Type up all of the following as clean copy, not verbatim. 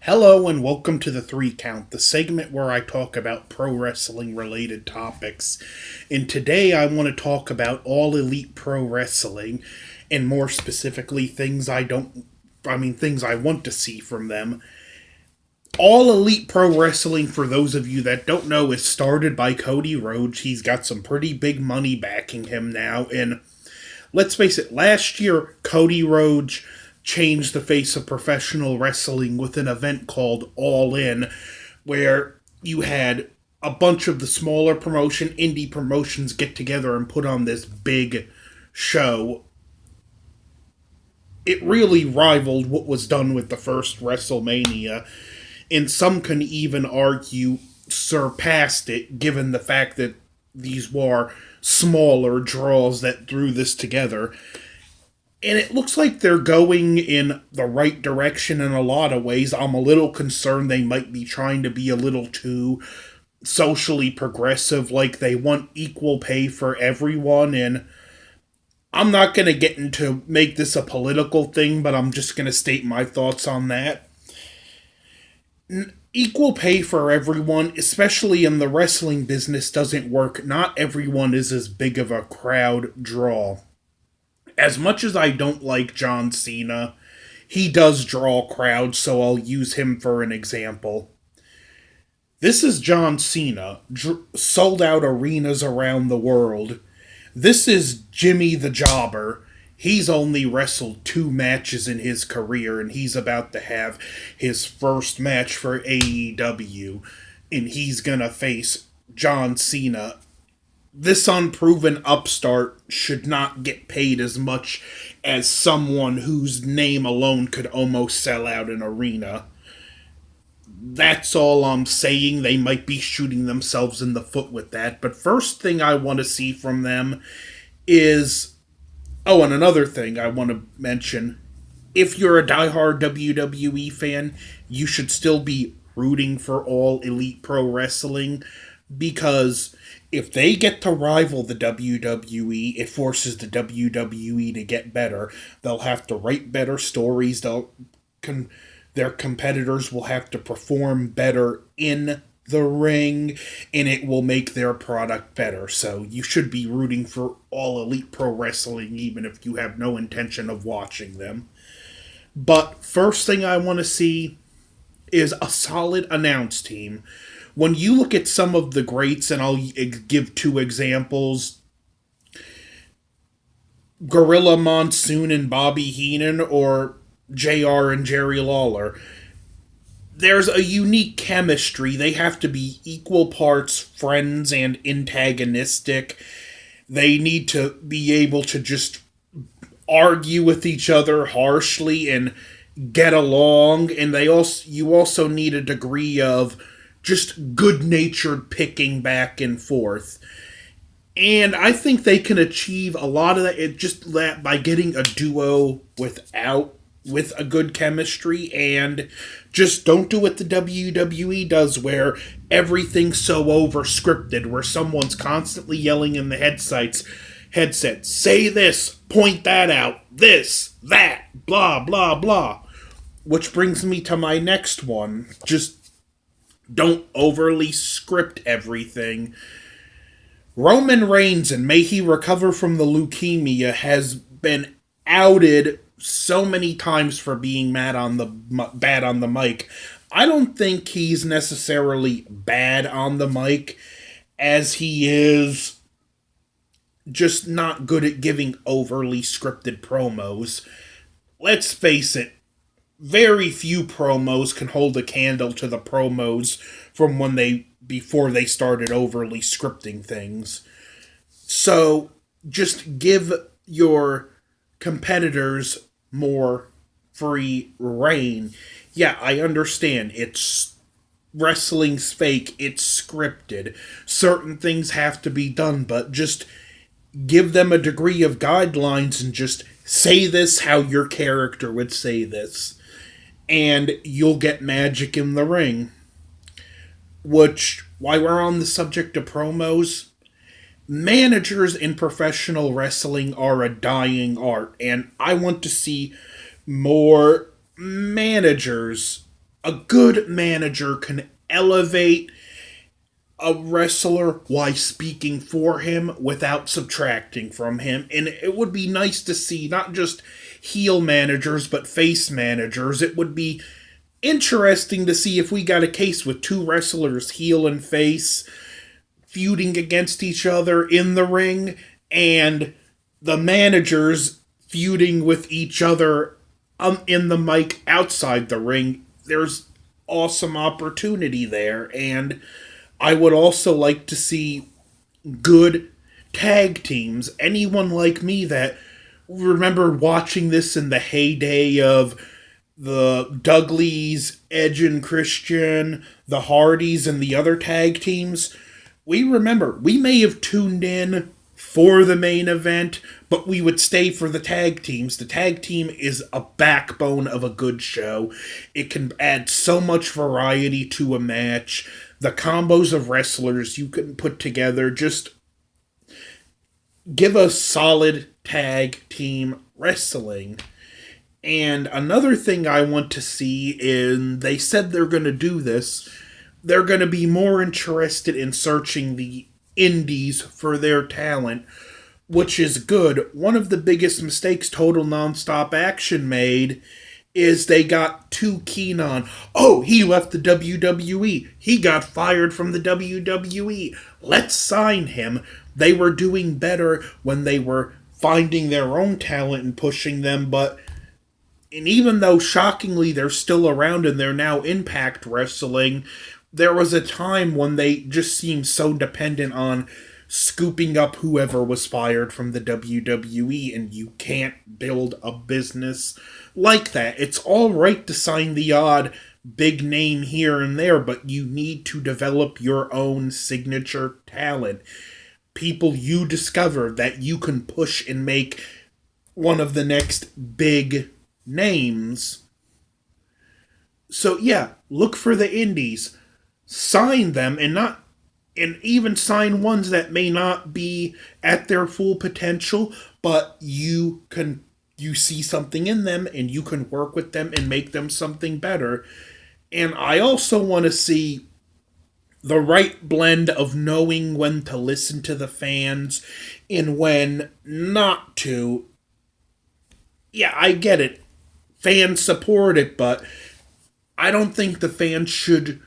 Hello and welcome to the Three Count, the segment where I talk about pro wrestling related topics. And today I want to talk about all elite pro wrestling and more specifically things I want to see from them. All Elite Pro Wrestling, for those of you that don't know, is started by Cody Rhodes. He's got some pretty big money backing him now, and let's face it, last year, Cody Rhodes changed the face of professional wrestling with an event called All In, where you had a bunch of the smaller indie promotions get together and put on this big show. It really rivaled what was done with the first WrestleMania, and some can even argue surpassed it, given the fact that these were smaller draws that drew this together. And it looks like they're going in the right direction in a lot of ways. I'm a little concerned they might be trying to be a little too socially progressive, like they want equal pay for everyone. And I'm not going to get into make this a political thing, but I'm just going to state my thoughts on that. Equal pay for everyone, especially in the wrestling business, doesn't work. Not everyone is as big of a crowd draw. As much as I don't like John Cena, he does draw crowds, so I'll use him for an example. This is John Cena, sold out arenas around the world. This is Jimmy the Jobber. He's only wrestled 2 matches in his career, and he's about to have his first match for AEW, and he's gonna face John Cena. This unproven upstart should not get paid as much as someone whose name alone could almost sell out an arena. That's all I'm saying. They might be shooting themselves in the foot with that. But first thing I want to see from them is. Oh, and another thing I want to mention. If you're a diehard WWE fan, you should still be rooting for All Elite Pro Wrestling, because if they get to rival the WWE, it forces the WWE to get better. They'll have to write better stories. Their competitors will have to perform better in the ring, and it will make their product better. So you should be rooting for All Elite Pro Wrestling, even if you have no intention of watching them. But first thing I want to see is a solid announce team. When you look at some of the greats, and I'll give 2 examples, Gorilla Monsoon and Bobby Heenan, or JR and Jerry Lawler, there's a unique chemistry. They have to be equal parts friends and antagonistic. They need to be able to just argue with each other harshly and get along, and you also need a degree of just good-natured picking back and forth. And I think they can achieve a lot of that by getting a duo with a good chemistry, and just don't do what the WWE does, where everything's so over scripted, where someone's constantly yelling in the headset, say this, point that out, this, that, blah, blah, blah. Which brings me to my next one. Just don't overly script everything. Roman Reigns, and may he recover from the leukemia, has been outed so many times for being bad on the mic. I don't think he's necessarily bad on the mic, as he is just not good at giving overly scripted promos. Let's face it, very few promos can hold a candle to the promos from before they started overly scripting things. So just give your competitors more free reign. Yeah, I understand. Wrestling's fake, it's scripted. Certain things have to be done, but just give them a degree of guidelines and just say this how your character would say this, and you'll get magic in the ring. Which, while we're on the subject of promos, managers in professional wrestling are a dying art, and I want to see more managers A good manager can elevate a wrestler while speaking for him without subtracting from him. And it would be nice to see not just heel managers, but face managers. It would be interesting to see if we got a case with two wrestlers, heel and face, feuding against each other in the ring, and the managers feuding with each other in the mic outside the ring. There's awesome opportunity there, and I would also like to see good tag teams. Anyone like me that remember watching this in the heyday of the Dudleys, Edge and Christian, the Hardys, and the other tag teams, we remember we may have tuned in for the main event, but we would stay for the tag teams. The tag team is a backbone of a good show. It can add so much variety to a match. The combos of wrestlers you can put together, just give us solid tag team wrestling. And another thing I want to see is they said they're going to do this. They're going to be more interested in searching the indies for their talent, which is good. One of the biggest mistakes Total Nonstop Action made is they got too keen on, oh, he left the WWE. He got fired from the WWE. Let's sign him. They were doing better when they were finding their own talent and pushing them, and even though shockingly they're still around and they're now Impact Wrestling, there was a time when they just seemed so dependent on scooping up whoever was fired from the WWE, and you can't build a business like that. It's all right to sign the odd big name here and there, but you need to develop your own signature talent. People you discover that you can push and make one of the next big names. So yeah, look for the indies. Sign them, and even sign ones that may not be at their full potential, but you see something in them and you can work with them and make them something better. And I also want to see the right blend of knowing when to listen to the fans and when not to. Yeah, I get it. Fans support it, but I don't think the fans should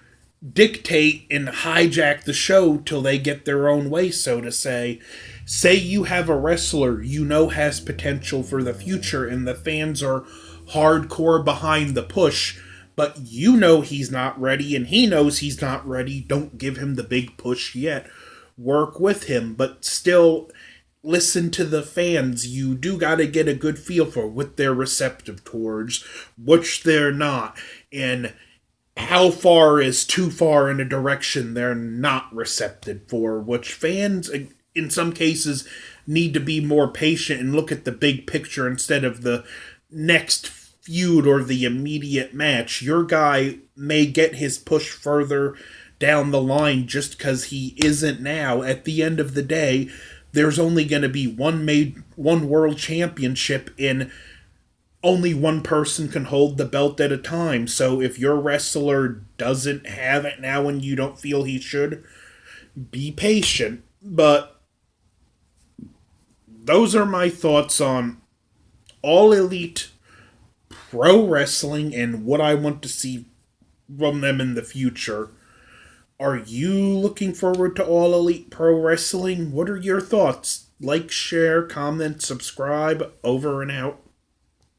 dictate and hijack the show till they get their own way, so to say. Say you have a wrestler you know has potential for the future and the fans are hardcore behind the push, but you know he's not ready and he knows he's not ready. Don't give him the big push yet. Work with him, but still listen to the fans. You do gotta get a good feel for what they're receptive towards, which they're not, and how far is too far in a direction they're not receptive for, which fans, in some cases, need to be more patient and look at the big picture instead of the next feud or the immediate match. Your guy may get his push further down the line just because he isn't now. At the end of the day, there's only going to be one world championship, and only one person can hold the belt at a time. So if your wrestler doesn't have it now and you don't feel he should, be patient. But those are my thoughts on All Elite Pro Wrestling and what I want to see from them in the future. Are you looking forward to All Elite Pro Wrestling? What are your thoughts? Like, share, comment, subscribe. Over and out.